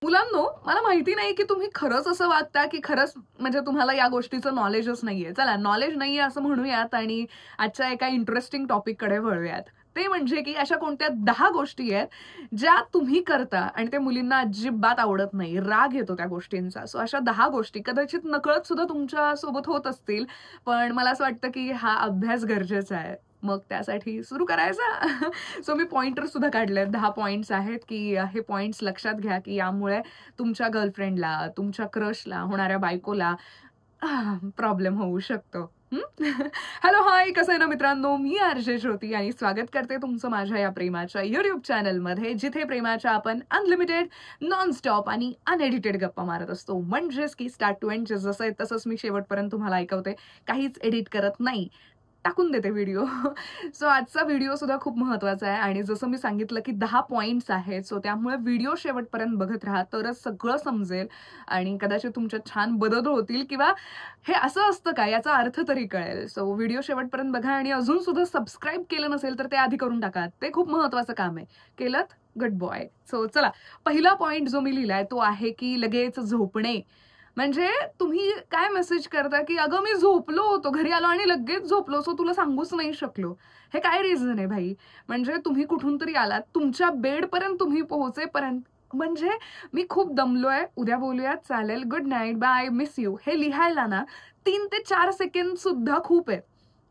मुलांनो, मला माहिती नाही की तुम्ही खरंच असं वागता की खरंच म्हणजे तुम्हाला या गोष्टीचं नॉलेजच नाहीये. चला नॉलेज नाहीये असं म्हणूयात आणि आजच्या एका इंटरेस्टिंग टॉपिककडे वळूयात. ते म्हणजे की अशा कोणत्या 10 गोष्टी आहेत, ज्या तुम्ही करता आणि ते मुलींना अजिबात आवडत नाही. राग येतो त्या गोष्टींचा. सो अशा 10 गोष्टी कदाचित नकळत सुद्धा तुमच्यासोबत होत असतील. पण मला असं वाटतं की हा अभ्यास गरजेचा आहे. मग त्यासाठी सुरू करायचा? सो मी पॉइंटर सुद्धा काढलेत. 10 पॉइंट्स आहेत, की हे पॉइंट्स लक्षात घ्या, की यामुळे तुमच्या गर्लफ्रेंडला, तुमच्या क्रशला, होणाऱ्या बायकोला प्रॉब्लेम होऊ शकतो. हॅलो, हाय, कसं आहे ना मित्रांनो, मी आरजे ज्योती आणि स्वागत करते तुमचं माझ्या या प्रेमाच्या YouTube चॅनलमध्ये, जिथे प्रेमाच्या आपण अनलिमिटेड, नॉनस्टॉप आणि अनएडिटेड गप्पा मारत असतो. म्हणजेच की स्टार्ट टू एंड जसं आहे तसंच मी शेवटपर्यंत तुम्हाला ऐकवते. काहीच एडिट करत नाही. टाकून देते व्हिडिओ. सो आजचा व्हिडिओ सुद्धा खूप महत्त्वाचा आहे आणि जसं मी सांगितलं की 10 पॉइंट्स आहेत. सो त्यामुळे व्हिडिओ शेवटपर्यंत बघत राहा, तरच सगळं समजेल आणि कदाचित तुमच्यात छान बदल होतील किंवा हे असं असतं का याचा अर्थ तरी कळेल. सो व्हिडिओ शेवटपर्यंत बघा आणि अजून सुद्धा सबस्क्राईब केलं नसेल तर ते आधी करून टाका. ते खूप महत्त्वाचं काम आहे. केलंत? Good boy. सो चला, पहिला पॉइंट जो मी लिहिलाय तो आहे की लगेच झोपणे. म्हणजे तुम्ही काय मेसेज करता, की "अगं मी झोपलो होतो, घरी आलो आणि लगेच झोपलो, सो तुला सांगूच नाही शकलो." हे काय रिझन आहे भाई? म्हणजे तुम्ही कुठून तरी आलात, तुमच्या बेडपर्यंत तुम्ही पोहोचेपर्यंत म्हणजे मी खूप दमलोय, उद्या बोलूयात, चालेल, good night, bye, miss you हे लिहायला ना 3 ते 4 सेकंड सुद्धा खूप आहेत.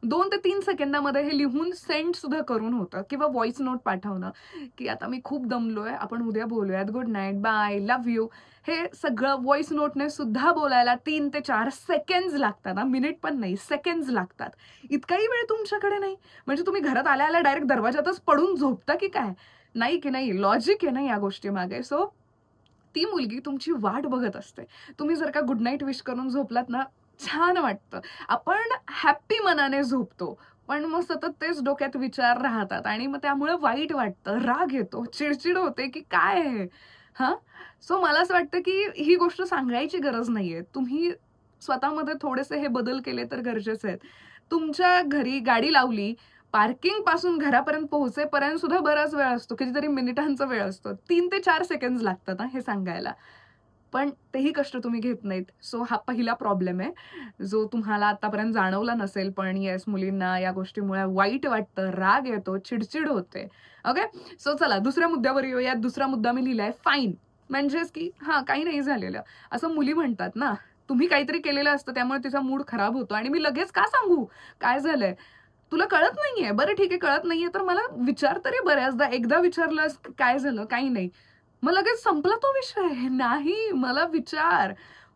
2 ते 3 सेकंदामध्ये हे लिहून सेंड सुद्धा करून होतं किंवा व्हॉइस नोट पाठवणं, की "आता मी खूप दमलोय, आपण उद्या बोलूयात, good night, bye, love you." हे सगळं व्हॉइस नोटने सुद्धा बोलायला 3 ते 4 सेकंड्स लागतात हां, मिनिट पण नाही, सेकंड्स लागतात. इतकाही वेळ तुमच्याकडे नाही. म्हणजे तुम्ही घरात आल्या-आल्या डायरेक्ट दरवाजातच पडून झोपता की काय? नाही की नाही, लॉजिक आहे ना या गोष्टीमागे. सो ती मुलगी तुमची वाट बघत असते. तुम्ही जर का गुड नाईट विश करून झोपलात ना, छान वाटतं. आपण हॅपी मनाने झोपतो. पण मग सतत तेच डोक्यात विचार राहतात आणि मग त्यामुळे वाईट वाटतं, राग येतो, चिडचिड होते, की काय आहे? हां? सो मला असं वाटतं, की ही गोष्ट सांगायची गरज नाहीये. तुम्ही स्वतःमध्ये थोडेसे हे बदल केले तर गरजेचे आहेत. तुमच्या घरी गाडी लावली, पार्किंगपासून घरापर्यंत पोहोचेपर्यंत सुद्धा बराच वेळ असतो. कितीतरी मिनिटांचा वेळ असतो. 3 ते 4 सेकंड्स लागतात हां, हे सांगायला. पण तेही कष्ट तुम्ही घेत नाहीत. सो हा पहिला प्रॉब्लेम आहे, जो तुम्हाला आतापर्यंत जाणवला नसेल. पण येस, मुलींना या गोष्टीमुळे वाईट वाटतं, राग येतो, चिडचिड होते. ओके. सो चला दुसऱ्या मुद्द्यावर येऊयात. दुसरा मुद्दा मी लिहिलाय फाईन. म्हणजेच की हां, काही नाही झालेलं. असं मुली म्हणतात ना, तुम्ही काहीतरी केलेलं असतं त्यामुळे तिचा मूड खराब होतो आणि मी लगेच का सांगू? काय झालंय? तुला कळत नाहीये. बरं ठीक आहे, कळत नाहीये तर मला विचार तरी बऱ्याचदा. एकदा विचारलंस, "काय झालं?" "काही नाही." मग लगेच संपला तो विषय. नाही, मला विचार.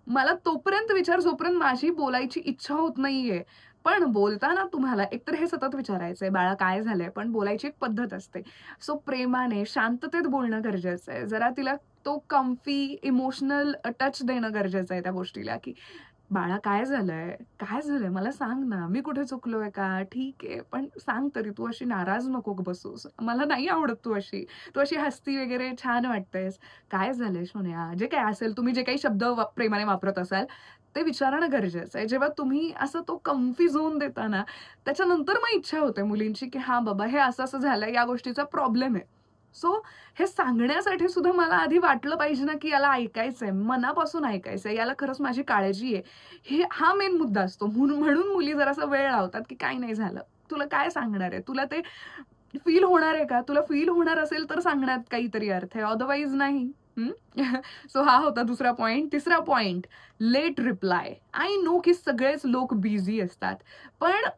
मला तोपर्यंत विचार जोपर्यंत माझी बोलायची इच्छा होत नाहीये. पण बोलताना तुम्हाला एकतर हे सतत विचारायचंय, "बाळा काय झालंय?" पण बोलायची एक पद्धत असते. सो प्रेमाने, शांततेत बोलणं गरजेचं आहे. जरा तिला तो कम्फी, इमोशनल टच देणं गरजेचं आहे त्या गोष्टीला, की "बाळा काय झालंय? काय झालंय? मला सांग ना. मी कुठे चुकलोय का? ठीक आहे, पण सांग तरी. तू अशी नाराज नको बसूस. मला नाही आवडत तू अशी. तू अशी हसती वगैरे छान वाटतेस. काय झालंय सोन्या?" जे काही असेल, तुम्ही जे काही शब्द प्रेमाने वापरत असाल, ते विचारणं गरजेचं आहे. जेव्हा तुम्ही असं तो कम्फी झोन देता ना, त्याच्यानंतर मग इच्छा होते मुलींची, की "हां बाबा, हे असं-असं झालंय, या गोष्टीचा प्रॉब्लेम आहे." सो हे सांगण्यासाठी सुद्धा मला आधी वाटलं पाहिजे ना, की याला ऐकायचंय, मनापासून ऐकायचंय, याला खरंच माझी काळजी आहे. हा मेन मुद्दा असतो. म्हणून म्हणून मुली जरासा वेळ लावतात, की "काही नाही झालं." तुला काय सांगणार आहे? तुला ते फील होणार आहे का? तुला फील होणार असेल तर सांगण्यात काहीतरी अर्थ आहे. अदरवाईज नाही. हं. सो हा होता दुसरा पॉइंट. तिसरा point, late reply. I know की सगळेच लोक बिझी असतात. पण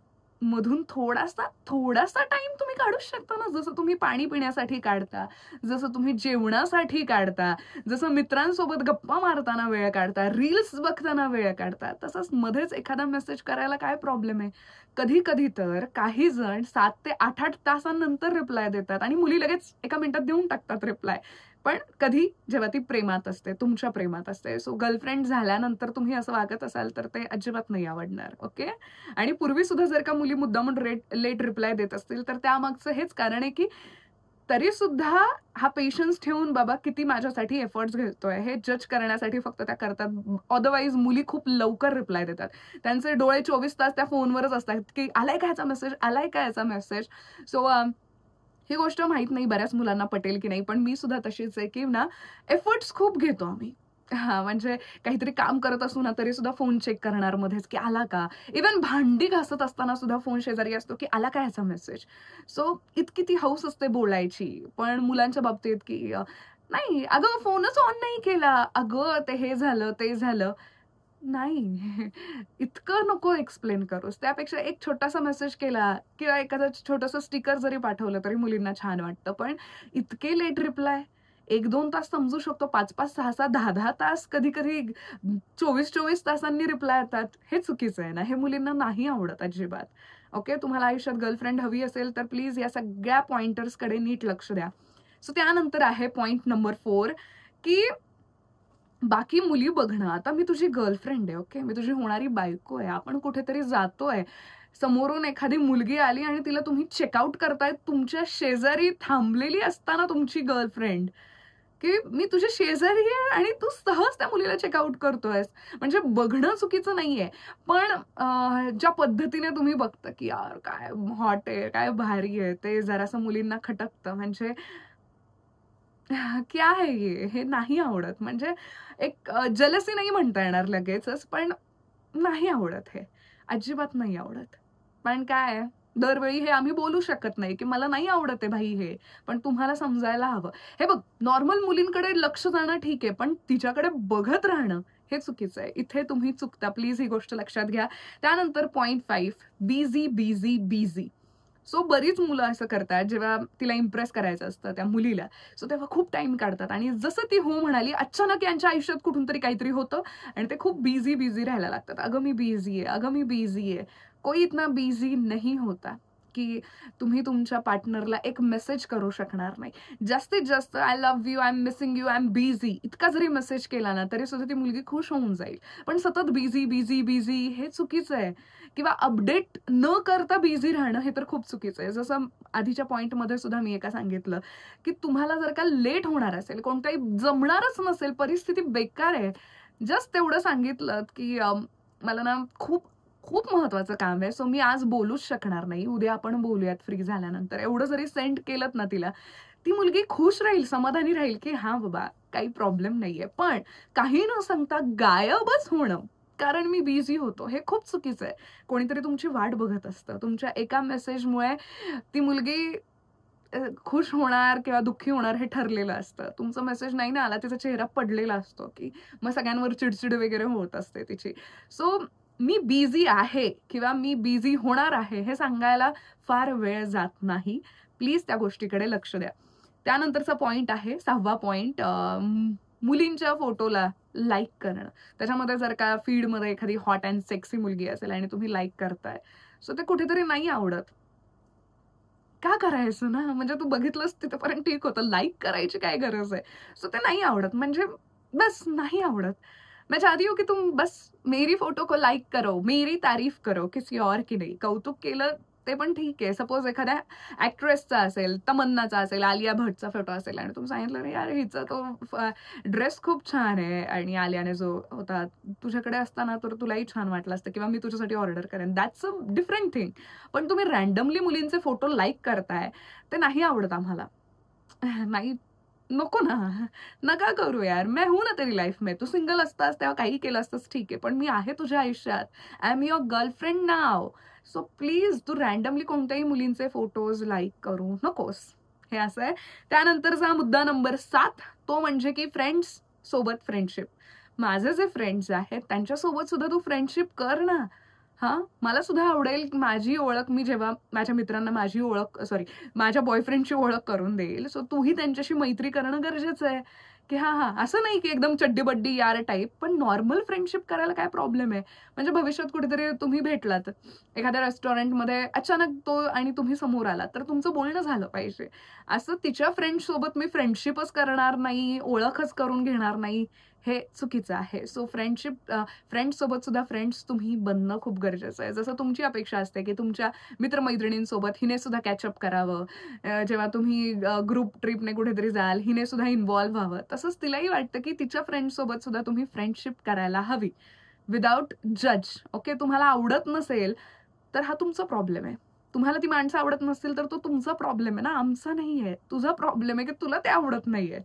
मधून थोडासा टाईम तुम्ही काढूच शकता ना. जसं तुम्ही पाणी पिण्यासाठी काढता, जसं तुम्ही जेवणासाठी काढता, जसं मित्रांसोबत गप्पा मारताना वेळ काढता, रील्स बघताना वेळ काढता, तसंच मध्येच एखादा मेसेज करायला काय प्रॉब्लेम आहे? कधी-कधी तर काही जण 7 ते 8-8 तासांनंतर रिप्लाय देतात आणि मुली लगेच एका मिनिटात देऊन टाकतात रिप्लाय. पण कधी जेव्हा ती प्रेमात असते, तुमच्या प्रेमात असते. सो गर्लफ्रेंड झाल्यानंतर तुम्ही असं वागत असाल तर ते अजिबात नाही आवडणार. ओके. आणि पूर्वी सुद्धा जर का मुली मुद्दामून लेट रिप्लाय देत असतील, तर त्यामागचं हेच कारण आहे, की तरी सुद्धा हा पेशन्स ठेवून बाबा किती माझ्यासाठी एफर्ट्स घेतोय, हे जज करण्यासाठी फक्त त्या करतात. अदरवाईज मुली खूप लवकर रिप्लाय देतात. त्यांचे डोळे 24 तास त्या फोनवरच असतात, की आलाय का ह्याचा मेसेज? आलाय का ह्याचा मेसेज? सो ही गोष्ट माहित नाही बऱ्याच मुलांना पटेल की नाही, पण मी सुद्धा तशीच आहे की ना एफर्ट्स खूप घेतो आम्ही. हां, म्हणजे काहीतरी काम करत असू ना, तरी सुद्धा फोन चेक करणार मध्येच की आला का? इव्हन भांडी घासत असताना सुद्धा फोन शेजारी असतो की आला का ह्याचा मेसेज? सो इतकी ती हौस असते बोलायची. पण मुलांच्या बाबतीत की नाही, "अगं फोनच ऑन नाही केला. अगं ते हे झालं, ते झालं." नाही. इतकं नको एक्सप्लेन करूस. त्यापेक्षा एक छोटासा मेसेज केला किंवा एखादं छोटंसं स्टिकर जरी पाठवलं तरी मुलींना छान वाटतं. पण इतके लेट रिप्लाय 1-2 तास समजू शकतो. 5-5, 6-6, 10-10 तास कधी-कधी 24-24 तासांनी रिप्लाय येतात. हे चुकीचं आहे ना. हे मुलींना नाही आवडत अजिबात. ओके. तुम्हाला आयुष्यात गर्लफ्रेंड हवी असेल तर प्लीज या सगळ्या पॉइंटर्सकडे नीट लक्ष द्या. सो त्यानंतर आहे पॉइंट नंबर 4 की बाकी मुली बघणं. आता मी तुझी गर्लफ्रेंड आहे, ओके. मी तुझी होणारी बायको आहे. आपण कुठेतरी जातोय. समोरून एखादी मुलगी आली आणि तिला तुम्ही चेकआउट करताय तुमच्या शेजारी थांबलेली असताना तुमची गर्लफ्रेंड, की मी तुझ्या शेजारी आहे आणि तू सहज त्या मुलीला चेकआउट करतोयस. म्हणजे बघणं चुकीचं नाहीये. पण ज्या पद्धतीने तुम्ही बघता, की यार काय हॉट आहे, काय भारी आहे, ते जरासं मुलींना खटकतं. म्हणजे क्या है ये? हे नाही आवडत. म्हणजे एक जेलसी नाही म्हणता येणार लगेचच, पण नाही आवडत हे. अजिबात नाही आवडत. पण काय आहे, दरवेळी हे आम्ही बोलू शकत नाही, की मला नाही आवडत आहे भाई हे. पण तुम्हाला समजायला हवं. हे बघ, नॉर्मल मुलींकडे लक्ष जाणं ठीक आहे, पण तिच्याकडे बघत राहणं हे चुकीचं आहे. इथे तुम्ही चुकता. प्लीज ही गोष्ट लक्षात घ्या. त्यानंतर point 5 busy, busy, busy. So बरीच मुलं असं करतात, जेव्हा तिला इम्प्रेस करायचं असतं त्या मुलीला, सो तेव्हा खूप टाईम काढतात आणि जसं ती हो म्हणाली, अचानक यांच्या आयुष्यात कुठून तरी काहीतरी होतं आणि ते खूप बिझी, बिझी राहायला लागतात. "अगं मी बिझी आहे, अगं मी बिझी आहे." कोई इतना बिझी नहीं होता, की तुम्ही तुमच्या पार्टनरला एक मेसेज करू शकणार नाही. जास्तीत जास्त "I love you, I am missing you, I am busy" इतका जरी मेसेज केला ना, तरी सुद्धा ती मुलगी खुश होऊन जाईल. पण सतत बिझी, बिझी, बिझी हे चुकीचं आहे. किंवा अपडेट न करता बिझी राहणं हे तर खूप चुकीचं आहे. जसं आधीच्या पॉइंटमध्ये सुद्धा मी एका सांगितलं, की तुम्हाला जर का लेट होणार असेल, कोणतंही जमणारच नसेल, परिस्थिती बेकार आहे. जस्ट तेवढं सांगितलत, की मला ना खूप खूप महत्वाचं काम आहे. सो मी आज बोलूच शकणार नाही. उद्या आपण बोलूयात फ्री झाल्यानंतर. एवढं जरी सेंड केलत ना तिला, ती मुलगी खुश राहील, समाधानी राहील, की हां बाबा काही प्रॉब्लेम नाहीये. पण काही न सांगता गायबच होणं, कारण मी बिझी होतो, हे खूप चुकीचं आहे. कोणीतरी तुमची वाट बघत असतं. तुमच्या एका मेसेजमुळे ती मुलगी खुश होणार किंवा दुःखी होणार हे ठरलेलं असतं. तुमचा मेसेज नाही ना आला, तिचा चेहरा पडलेला असतो, की मग सगळ्यांवर चिडचिड वगैरे होत असते तिची. सो मी बिझी आहे किंवा मी बिझी होणार आहे हे सांगायला फार वेळ जात नाही. प्लीज त्या गोष्टीकडे लक्ष द्या. त्यानंतरचा पॉइंट आहे 6वा पॉइंट मुलींच्या फोटोला लाईक करणं. त्याच्यामध्ये जर का फीडमध्ये एखादी हॉट अँड सेक्सी मुलगी असेल आणि तुम्ही लाईक करताय, सो ते कुठेतरी नाही आवडत. का करायचं ना? म्हणजे तू बघितलंस तिथपर्यंत ठीक होतं. लाइक करायची काय गरज आहे? सो ते नाही आवडत. म्हणजे बस नाही आवडत. मैं चाहती हूँ कि तुम बस मेरी फोटो को लाइक करो, मेरी तारीफ करो, किसी और की नहीं. कौतुक केलं ते पण ठीक आहे. सपोज एखाद्या ॲक्ट्रेसचा असेल, तमन्नाचा असेल, आलिया भट्टचा फोटो असेल आणि तुम्ही सांगितलं, "अरे यार, हिचा तो ड्रेस खूप छान आहे आणि आलियाने जो होता, तुझ्याकडे असताना तर तुलाही छान वाटलं असतं किंवा मी तुझ्यासाठी ऑर्डर करेन." That's a different thing. पण तुम्ही रँडमली मुलींचे फोटो लाइक करताय, ते नाही आवडत आम्हाला. नाही, नको ना. नका करू यार. मैं हूं ना तेरी लाईफ में. तू सिंगल असतास तेव्हा काही केलं असतंस ठीक आहे. पण मी आहे तुझ्या आयुष्यात. I am your girlfriend now. So please तू रँडमली कोणत्याही मुलींचे फोटोज लाइक करू नकोस. हे असं आहे. त्यानंतरचा मुद्दा नंबर 7 तो म्हणजे की फ्रेंड्स सोबत फ्रेंडशिप. माझे जे फ्रेंड्स आहेत त्यांच्यासोबत सुद्धा तू फ्रेंडशिप कर ना. हां, मला सुद्धा आवडेल की माझी ओळख मी जेव्हा माझ्या मित्रांना माझी ओळख सॉरी माझ्या बॉयफ्रेंडची ओळख करून देईल. सो तूही त्यांच्याशी मैत्री करणं गरजेचं आहे, की हां, हां. असं नाही की एकदम चड्डी-बड्डी यार टाइप, पण नॉर्मल फ्रेंडशिप करायला काय प्रॉब्लेम आहे? म्हणजे भविष्यात कुठेतरी तुम्ही भेटलात, एखाद्या रेस्टॉरंटमध्ये अचानक तो आणि तुम्ही समोर आलात, तर तुमचं बोलणं झालं पाहिजे. असं तिच्या फ्रेंड्ससोबत मी फ्रेंडशिपच करणार नाही, ओळखच करून घेणार नाही, हे चुकीचं आहे. सो फ्रेंड्ससोबत सुद्धा फ्रेंड्स तुम्ही बनणं खूप गरजेचं आहे. जसं तुमची अपेक्षा असते, की तुमच्या मित्र-मैत्रिणींसोबत हिने सुद्धा कॅचअप करावं. जेव्हा तुम्ही ग्रुप ट्रिपने कुठेतरी जाल, हिने सुद्धा इन्व्हॉल्व व्हावं. तसंच तिलाही वाटतं, की तिच्या फ्रेंड्ससोबत सुद्धा तुम्ही फ्रेंडशिप करायला हवी. विथआऊट जज. ओके. तुम्हाला आवडत नसेल, तर हा तुमचा प्रॉब्लेम आहे. तुम्हाला ती माणसं आवडत नसतील तर तो तुमचा प्रॉब्लेम आहे ना, आमचा नाहीये. तुझा प्रॉब्लेम आहे की तुला ते आवडत नाहीये.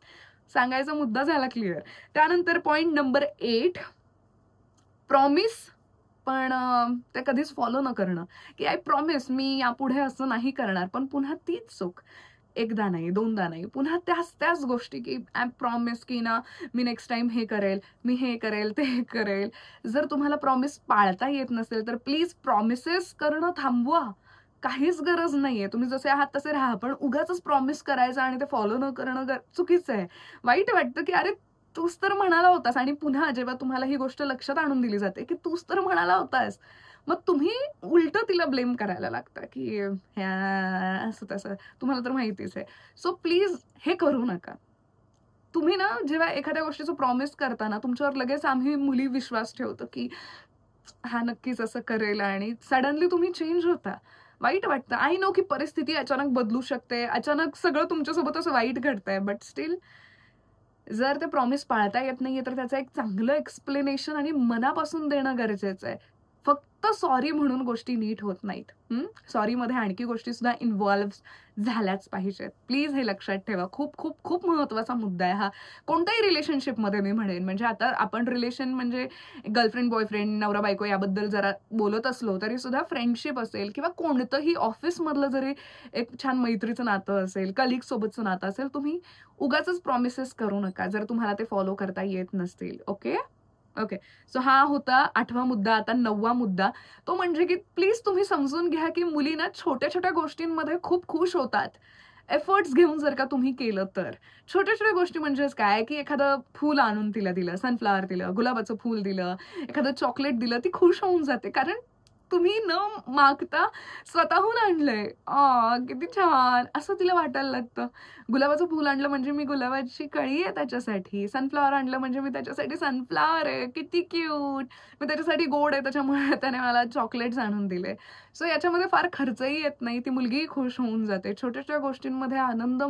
सांगायचा मुद्दा झाला क्लिअर. त्यानंतर पॉइंट नंबर 8, प्रॉमिस पण ते कधीच फॉलो न करणं, की आय प्रॉमिस मी यापुढे असं नाही करणार. पण पुन्हा तीच चूक. एकदा नाही, दोनदा नाही. पुन्हा त्याच गोष्टी, की आय प्रॉमिस की ना मी नेक्स्ट टाईम हे करेल, मी हे करेल, ते करेल. जर तुम्हाला प्रॉमिस पाळता येत नसेल, तर प्लीज प्रॉमिसेस करणं थांबवा. काहीच गरज नाहीये. तुम्ही जसे आहात तसे राहा. पण उगाचच प्रॉमिस करायचं आणि ते फॉलो न करणं चुकीचं आहे. वाईट वाटतं, की अरे तूच तर म्हणाला होतास आणि पुन्हा जेव्हा तुम्हाला ही गोष्ट लक्षात आणून दिली जाते, की तूच तर म्हणाला होतास. मग तुम्ही उलटं तिला ब्लेम करायला लागता, की ह्या असं-तसं. तुम्हाला तर माहितीच आहे. सो प्लीज हे करू नका. तुम्ही ना जेव्हा एखाद्या गोष्टीचं प्रॉमिस करता ना, तुमच्यावर लगेच आम्ही मुली विश्वास ठेवतो, की हा नक्कीच असं करेल आणि सडनली तुम्ही चेंज होता. वाईट वाटतं. आय नो की परिस्थिती अचानक बदलू शकते. अचानक सगळं तुमच्यासोबत असं वाईट घडतंय. बट स्टिल जर ते प्रॉमिस पाळता येत नाहीये, तर त्याचं एक चांगलं एक्सप्लेनेशन आणि मनापासून देणं गरजेचं आहे. फक्त सॉरी म्हणून गोष्टी नीट होत नाहीत. सॉरीमध्ये आणखी गोष्टी सुद्धा इन्व्हॉल्व झाल्याच पाहिजेत. प्लीज हे लक्षात ठेवा. खूप, खूप, खूप महत्त्वाचा मुद्दा आहे हा. कोणत्याही रिलेशनशिपमध्ये मी म्हणेन. म्हणजे आता आपण रिलेशन म्हणजे गर्लफ्रेंड, बॉयफ्रेंड, नवरा-बायको याबद्दल जरा बोलत असलो, तरी सुद्धा फ्रेंडशिप असेल किंवा कोणतंही ऑफिसमधलं जरी एक छान मैत्रीचं नातं असेल, कलीगसोबतचं नातं असेल, तुम्ही उगाचच प्रॉमिसेस करू नका, जर तुम्हाला ते फॉलो करता येत नसतील. ओके? ओके. सो हा होता 8वा मुद्दा. आता 9वा मुद्दा. तो म्हणजे की प्लीज तुम्ही समजून घ्या, की मुली ना छोट्या-छोट्या गोष्टींमध्ये खूप खुश होतात. एफर्ट्स घेऊन जर का तुम्ही केलं तर. छोट्या-छोट्या गोष्टी म्हणजेच काय, की एखादं फूल आणून तिला दिलं, सनफ्लॉवर दिलं, गुलाबाचं फूल दिलं, एखादं चॉकलेट दिलं, ती खुश होऊन जाते. कारण तुम्ही न मागता स्वतःहून आणलंय. किती छान! असं तिला वाटायला लागतं. गुलाबाचं फूल आणलं म्हणजे मी गुलाबाची कळी आहे त्याच्यासाठी. सनफ्लॉवर आणलं म्हणजे मी त्याच्यासाठी सनफ्लॉवर आहे. किती क्यूट! मी त्याच्यासाठी गोड आहे त्याच्यामुळे त्याने मला चॉकलेट्स आणून दिले. सो याच्यामध्ये फार खर्चही येत नाही. ती मुलगीही खुश होऊन जाते. छोट्या-छोट्या गोष्टींमध्ये आनंद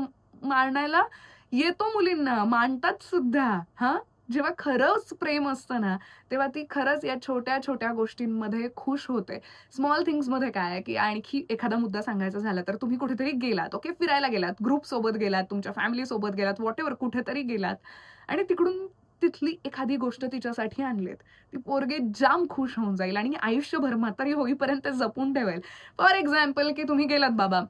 मानायला येतो मुलींना, मानतात सुद्धा. हां? जेव्हा खरंच प्रेम असतं ना, तेव्हा ती खरंच या छोट्या-छोट्या गोष्टींमध्ये खुश होते. स्मॉल थिंग्समध्ये काय आहे, की आणखी एखादा मुद्दा सांगायचा झाला तर तुम्ही कुठेतरी गेलात, ओके, फिरायला गेलात, ग्रुपसोबत गेलात, तुमच्या फॅमिलीसोबत गेलात, व्हॉटएव्हर कुठेतरी गेलात आणि तिकडून तिथली एखादी गोष्ट तिच्यासाठी आणलीत. ती पोरगी जाम खुश होऊन जाईल आणि आयुष्यभर म्हातारी होईपर्यंत जपून ठेवेल. फॉर एक्झाम्पल, की तुम्ही गेलात बाबा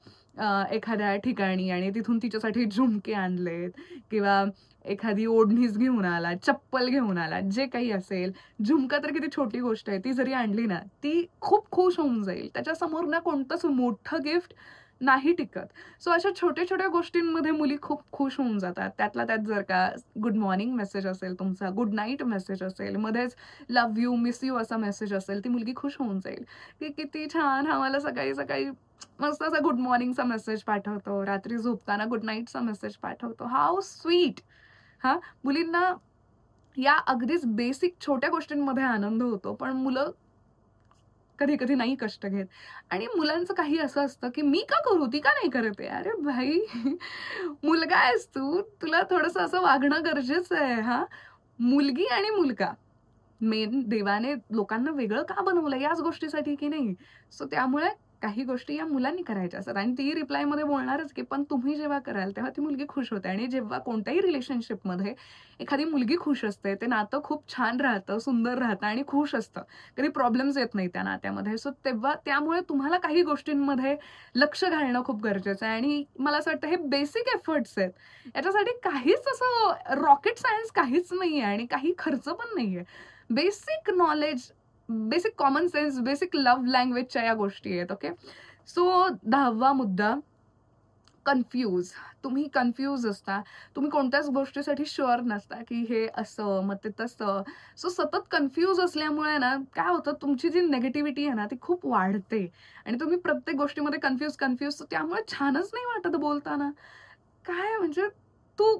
एखाद्या ठिकाणी आणि तिथून तिच्यासाठी झुमके आणलेत किंवा एखादी ओढणीच घेऊन आलात, चप्पल घेऊन आलात, जे काही असेल. झुमका तर किती छोटी गोष्ट आहे. ती जरी आणली ना, ती खूप खुश होऊन जाईल. त्याच्यासमोर ना कोणतंच मोठं गिफ्ट नाही टिकत. सो अशा छोट्या-छोट्या गोष्टींमध्ये मुली खूप खुश होऊन जातात. त्यातल्या त्यात जर का गुड मॉर्निंग मेसेज असेल तुमचा, गुड नाईट मेसेज असेल, मध्येच लव्ह यू, मिस यू असा मेसेज असेल, ती मुलगी खुश होऊन जाईल, की किती छान हा मला सकाळी-सकाळी मस्त असा गुड मॉर्निंगचा मेसेज पाठवतो. रात्री झोपताना गुड नाईटचा मेसेज पाठवतो. How sweet! हां, मुलींना या अगदीच बेसिक छोट्या गोष्टींमध्ये आनंद होतो. पण मुलं कधी-कधी नाही कष्ट घेत आणि मुलांचं काही असं असतं, की "मी का करू? ती का नाही करत आहे?" अरे भाई मुलगा आहेस तू. तुला थोडंसं असं वागणं गरजेचं आहे हां. मुलगी आणि मुलगा मेन देवाने लोकांना वेगळं का बनवलं याच गोष्टीसाठी की नाही. सो त्यामुळे काही गोष्टी या मुलांनी करायच्या असतात आणि ती रिप्लायमध्ये बोलणारच की पण तुम्ही जेव्हा कराल तेव्हा ती मुलगी खुश होते आणि जेव्हा कोणत्याही रिलेशनशिपमध्ये एखादी मुलगी खुश असते, ते नातं खूप छान राहतं, सुंदर राहतं आणि खुश असतं. कधी प्रॉब्लेम्स येत नाही त्या नात्यामध्ये. सो तेव्हा त्यामुळे तुम्हाला काही गोष्टींमध्ये लक्ष घालणं खूप गरजेचं आहे आणि मला असं वाटतं हे बेसिक एफर्ट्स आहेत. याच्यासाठी काहीच असं रॉकेट सायन्स काहीच नाहीये आणि काही खर्च पण नाहीये. Basic knowledge, basic common sense, basic love लँग्वेजच्या या गोष्टी आहेत. ओके. सो 10वा मुद्दा, कन्फ्यूज. तुम्ही कन्फ्यूज असता. तुम्ही कोणत्याच गोष्टीसाठी शुअर नसता, की हे असं, मग ते तसं. सो सतत कन्फ्यूज असल्यामुळे ना, काय होतं तुमची जी निगेटिव्हिटी आहे ना, ती खूप वाढते आणि तुम्ही प्रत्येक गोष्टीमध्ये कन्फ्यूज त्यामुळे छानच नाही वाटत बोलताना. काय म्हणजे तू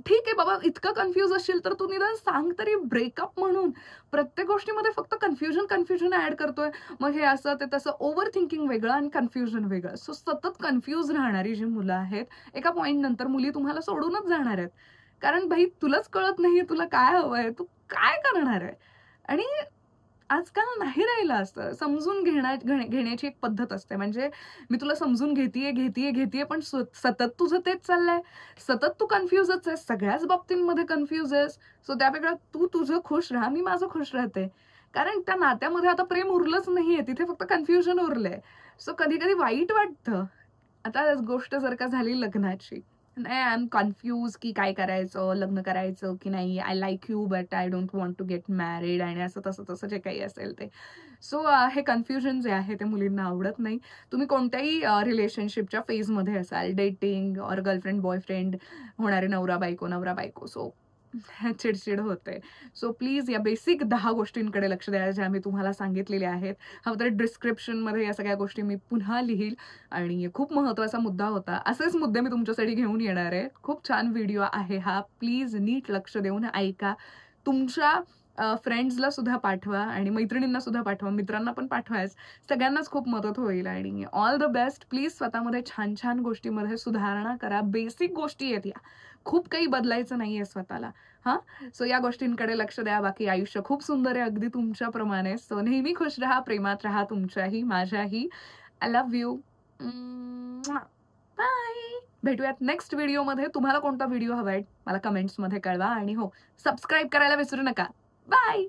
ठीक आहे बाबा, इतकं कन्फ्यूज असशील तर तू निदान सांग तरी ब्रेकअप म्हणून. प्रत्येक गोष्टीमध्ये फक्त कन्फ्युजन ॲड करतोय. मग हे असं ते तसं ओव्हर थिंकिंग वेगळं आणि कन्फ्युजन वेगळं. सो सतत कन्फ्यूज राहणारी जी मुलं आहेत, एका पॉइंट नंतर मुली तुम्हाला सोडूनच जाणार आहेत. कारण भाई तुलाच कळत नाहीये तुला काय हवंय, तू काय करणार आहे? आणि आजकाल नाही राहिलं असतं. समजून घेण्याची एक पद्धत असते. म्हणजे मी तुला समजून घेतीये पण सतत तुझं तेच चाललंय. सतत तू कन्फ्यूजच आहेस. सगळ्याच बाबतींमध्ये कन्फ्यूज आहेस. सो त्यापेक्षा तू तुझं खुश राहा, मी माझं खुश राहते. कारण त्या नात्यामध्ये आता प्रेम उरलंच नाहीये. तिथे फक्त कन्फ्युजन उरलंय. सो कधी-कधी वाईट वाटतं. आता गोष्ट जर का झाली लग्नाची. नाही, आय एम कन्फ्यूज की काय करायचं? लग्न करायचं की नाही? I like you but I don't want to get married आणि असं तसं जे काही असेल ते. सो हे कन्फ्युजन जे आहे ते मुलींना आवडत नाही. तुम्ही कोणत्याही रिलेशनशिपच्या फेजमध्ये असाल, डेटिंग ऑर गर्लफ्रेंड, बॉयफ्रेंड, होणारे नवरा-बायको, नवरा-बायको. सो चिड होते. सो प्लीज या बेसिक 10 गोष्टींकडे लक्ष द्या, ज्या मी तुम्हाला सांगितलेल्या आहेत. हवं तर डिस्क्रिप्शनमध्ये या सगळ्या गोष्टी मी पुन्हा लिहील आणि खूप महत्त्वाचा मुद्दा होता. असेच मुद्दे मी तुमच्यासाठी घेऊन येणार आहे. खूप छान व्हिडिओ आहे हा. प्लीज नीट लक्ष देऊन ऐका. तुमच्या फ्रेंड्सला सुद्धा पाठवा आणि मैत्रिणींना सुद्धा पाठवा. मित्रांना पण पाठवाच. सगळ्यांनाच खूप मदत होईल आणि ऑल द बेस्ट. प्लीज स्वतःमध्ये छान-छान गोष्टींमध्ये सुधारणा करा. बेसिक गोष्टी आहेत या. खूप काही बदलायचं नाहीये स्वतःला. हां? सो या गोष्टींकडे लक्ष द्या. बाकी आयुष्य खूप सुंदर आहे अगदी तुमच्याप्रमाणे. सो नेहमी खुश राहा, प्रेमात राहा, तुमच्याही, माझ्याही. I love you. बाय. भेटूयात नेक्स्ट व्हिडिओमध्ये. तुम्हाला कोणता व्हिडिओ हवाय मला कमेंट्समध्ये कळवा आणि हो, सबस्क्राईब करायला विसरू नका. बाय.